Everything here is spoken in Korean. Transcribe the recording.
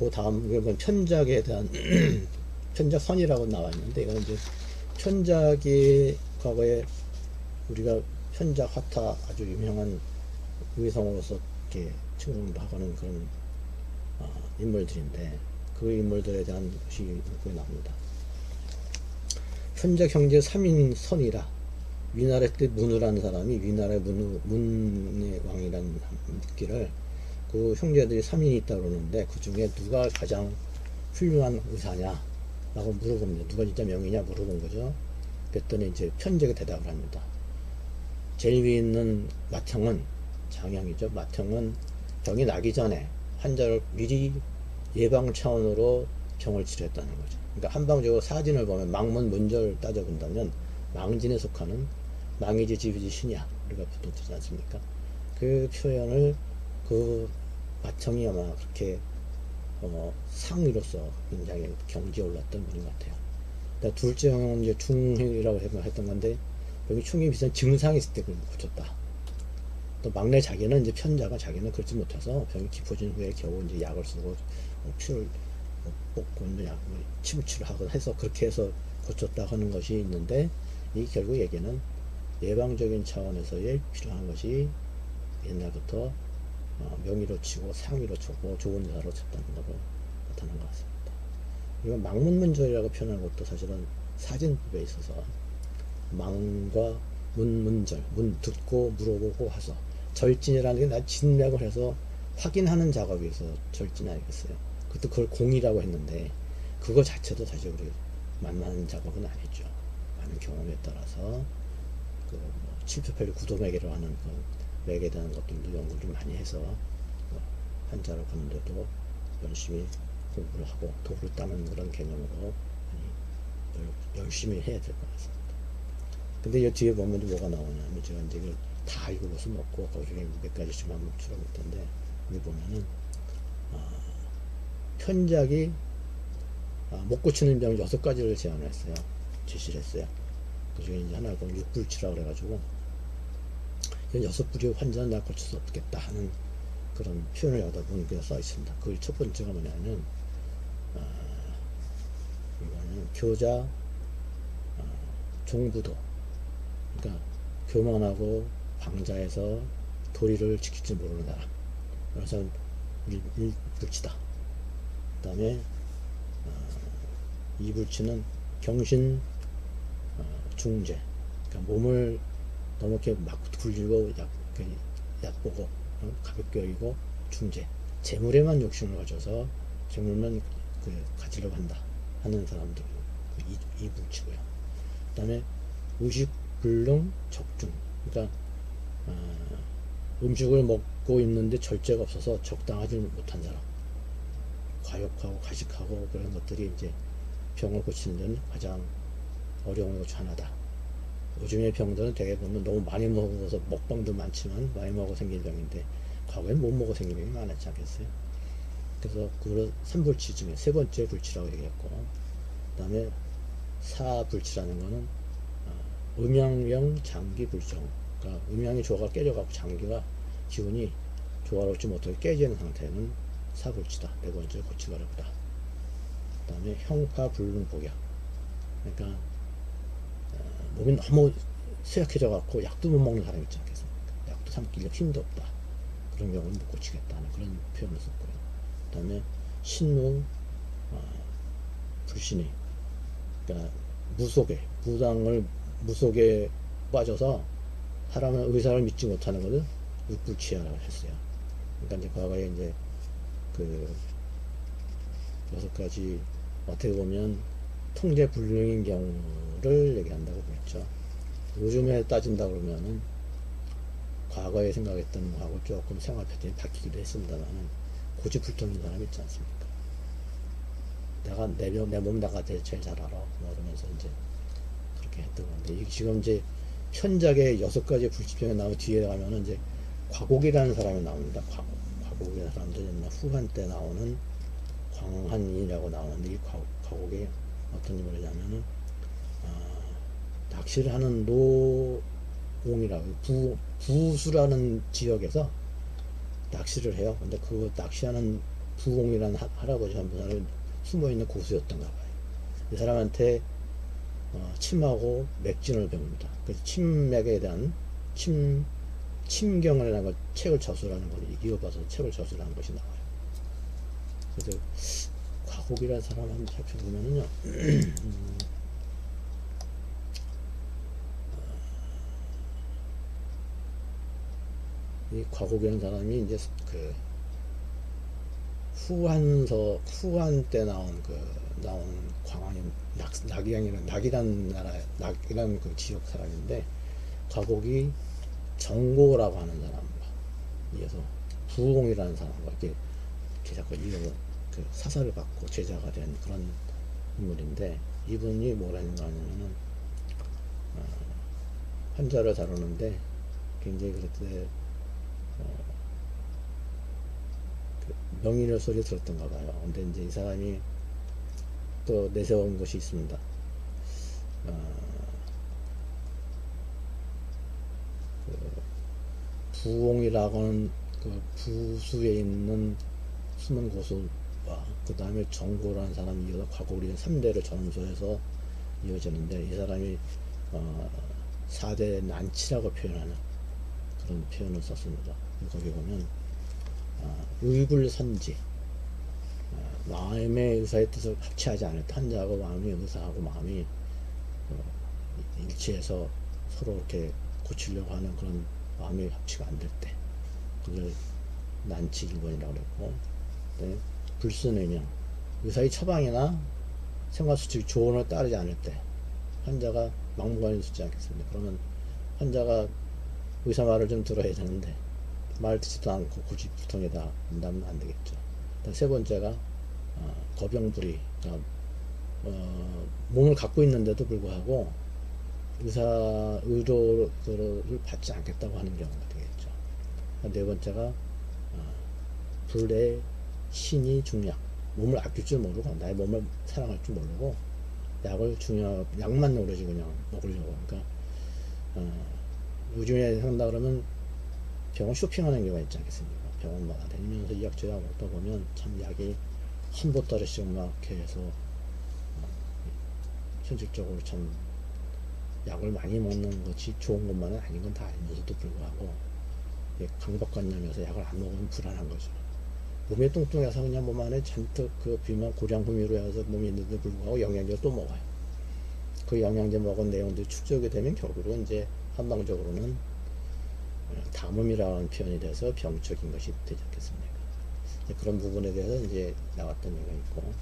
그 다음 이건 편작에 대한 편작선이라고 나와 있는데, 이거는 이제 편작이 과거에 우리가 편작 화타 아주 유명한 의성으로서 이렇게 칭송도 하고는 그런 인물들인데, 그 인물들에 대한 것이 여기 나옵니다. 편작 형제 3인 선이라. 위나라 때 문우라는 사람이 위나라의 문의 왕이라는 길을, 그 형제들이 3인이 있다고 그러는데 그 중에 누가 가장 훌륭한 의사냐 라고 물어봅니다. 누가 진짜 명이냐 물어본 거죠. 그랬더니 이제 편작에 대답을 합니다. 제일 위에 있는 맏형은, 장형이죠. 맏형은 병이 나기 전에 환자를 미리 예방 차원으로 병을 치료했다는 거죠. 그러니까 한방적으로 사진을 보면 망문 문절을 따져본다면 망진에 속하는 망이지 지비지 신이야 우리가 보통 쓰지 않습니까? 그 표현을 그 맏형이 아마 그렇게 상위로서 굉장히 경지에 올랐던 분인 것 같아요. 둘째 형은 이제 중형이라고 했던 건데, 병이 충이 비슷한 증상이 있을 때 그걸 고쳤다. 또 막내 자기는 이제 편자가 자기는 그렇지 못해서 병이 깊어진 후에 겨우 이제 약을 쓰고 피를 뽑고 이제 침을 치료하고 해서 그렇게 해서 고쳤다 하는 것이 있는데, 이 결국 얘기는 예방적인 차원에서의 필요한 것이 옛날부터 명의로 치고 상위로 치고 좋은 의사로 쳤다는 것을 나타난 것 같습니다. 그리고 망문문절이라고 표현하는 것도 사실은 사진법에 있어서 망과 문문절, 문 듣고 물어보고 해서 절진이라는 게 나 진맥을 해서 확인하는 작업에 서 절진 아니겠어요. 그것도 그걸 공이라고 했는데 그거 자체도 사실 우리 만만한 작업은 아니죠. 많은 경험에 따라서 그 칠표펠리 구도매개로 하는 그 맥에 대한 것들도 연구를 많이 해서 환자를 보는데도 열심히 공부를 하고 도를 따는 그런 개념으로 열심히 해야 될 것 같습니다. 근데 이 뒤에 보면 뭐가 나오냐면, 제가 이제 이걸 다 읽어서 먹고 그 중에 몇 가지씩만 추려볼 텐데, 여기 보면은 편작이 못 고치는 병 6가지를 제안을 했어요. 제시를 했어요. 그 중에 이제 하나가 육불치라고 그래가지고, 이건 6부리 환자는 나 고칠 수 없겠다 하는 그런 표현을 여기다 보니까 써 있습니다. 그 첫 번째가 뭐냐면, 이거는 교자, 종부도, 그러니까 교만하고 방자에서 도리를 지킬 줄 모르는 사람, 그래서 일불치다. 그 다음에 이불치는 경신 중재, 그러니까 몸을 너무 이렇게 막 굴리고 얕보고 가볍게 여기고, 중재, 재물에만 욕심을 가져서 재물만 가지려고 한다 하는 사람들, 이불치고요. 그 다음에 의식 불능 적중, 그러니까 음식을 먹고 있는데 절제가 없어서 적당하지 못한 사람, 과욕하고 가식하고 그런 것들이 이제 병을 고치는 데는 가장 어려운 것 중 하나다. 요즘의 병들은 대개 보면 너무 많이 먹어서, 먹방도 많지만 많이 먹어 생긴 병인데 과거엔 못 먹어 생긴 병이 많았지 않겠어요? 그래서 그걸 3불치 중에 세 번째 불치라고 얘기했고, 그 다음에 4불치라는 거는 음양령 장기 불정, 그러니까 음양이 조화가 깨져갖고 장기가 기운이 조화롭지 못하게 깨지는 상태는 4불치다. 네 번째 고치기 어렵다. 그 다음에 형파 불능 복약, 그러니까 몸이 너무 쇠약해져 갖고 약도 못 먹는 사람이 있지 않겠습니까? 약도 삼키려 힘도 없다. 그런 경우는 못 고치겠다는 그런 표현을 썼고요. 그 다음에 신무 불신이, 그러니까 무속에, 무당을 무속에 빠져서 사람은 의사를 믿지 못하는 것을 육불치하라고 했어요. 그러니까 이제 과거에 이제 그 6가지 어떻게 보면 통제 불능인 경우를 얘기한다고 그랬죠. 요즘에 따진다 그러면은 과거에 생각했던 거하고 조금 생활 패턴이 바뀌기도 했습니다만은 고집불통인 사람이 있지 않습니까? 내가 내 몸 내가 제일 잘 알아. 뭐 이러면서 이제 그렇게 했던 건데, 이게 지금 이제 편작의 6가지 불치병에 나온 뒤에 가면은 이제 과곡이라는 사람이 나옵니다. 과곡이라는 사람들 옛날 후한 때 나오는 광한이라고 나오는데, 이 과곡이 어떤 일을 하냐면은 낚시를 하는 노옹이라고, 부수라는 지역에서 낚시를 해요. 근데 그 낚시하는 부공이라는 할아버지 한 분은 숨어있는 고수였던가 봐요. 이 사람한테 침하고 맥진을 배웁니다. 그래서 침맥에 대한 침경이라는 걸 책을 저술하는 걸 이어봐서 책을 저술하는 것이 나와요. 그래서 과곡이라는 사람 한번 살펴보면은요, 이 과곡이라는 사람이 이제 그 후한 때 나온 광안이 낙이라는 나라, 낙이라는 그 지역 사람인데, 과곡이 정고라고 하는 사람과 이어서 부공이라는 사람과 이렇게 자꾸 이어서 그 사사를 받고 제자가 된 그런 인물인데, 이분이 뭐라는가 하냐면은 환자를 다루는데 굉장히 그랬대. 그 명인의 소리 들었던가 봐요. 근데 이제 이 사람이 또 내세운 것이 있습니다. 부옹이라고는 그 부수에 있는 숨은 고수와 그 다음에 정고라는 사람이 이어서 과거우리 3대를 전수해서 이어지는데, 이 사람이 4대 난치라고 표현하는 그런 표현을 썼습니다. 거기 보면 의불선지, 마음의 의사의 뜻을 합치하지 않을 때, 환자하고 마음의 의사하고 마음이 일치해서 서로 이렇게 고치려고 하는 그런 마음의 합치가 안 될 때, 그걸 난치 1번이라고 그랬고, 네, 불순의명, 의사의 처방이나 생활수칙 조언을 따르지 않을 때 환자가 막무가내로 듣지 않겠습니까? 그러면 환자가 의사 말을 좀 들어야 되는데 말 듣지도 않고 굳이 부통에다 한다면 안 되겠죠. 세 번째가 거병불의, 그러니까 몸을 갖고 있는데도 불구하고 의료를 받지 않겠다고 하는 경우가 되겠죠. 네 번째가 불의 신이 중약, 몸을 아낄 줄 모르고 나의 몸을 사랑할 줄 모르고 약만 오로지 그냥 먹으려고. 그러니까 요즘에 한다 그러면 병원 쇼핑하는 경우가 있지 않겠습니까? 병원마다 다니면서 이 약 저 약 먹다 보면 참 약이 한 보따리씩 막 이렇게 해서 현실적으로 참 약을 많이 먹는 것이 좋은 것만은 아닌 건 다 알면서도 불구하고 강박관념에서 약을 안 먹으면 불안한 거죠. 몸이 뚱뚱해서 그냥 몸 안에 잔뜩 그 비만 고량후미로 해서 몸이 있는데도 불구하고 영양제를 또 먹어요. 그 영양제 먹은 내용들이 축적이 되면 결국은 이제 한방적으로는 담음이라는 표현이 돼서 병적인 것이 되지 않겠습니까? 그런 부분에 대해서 이제 나왔던 얘기가 있고,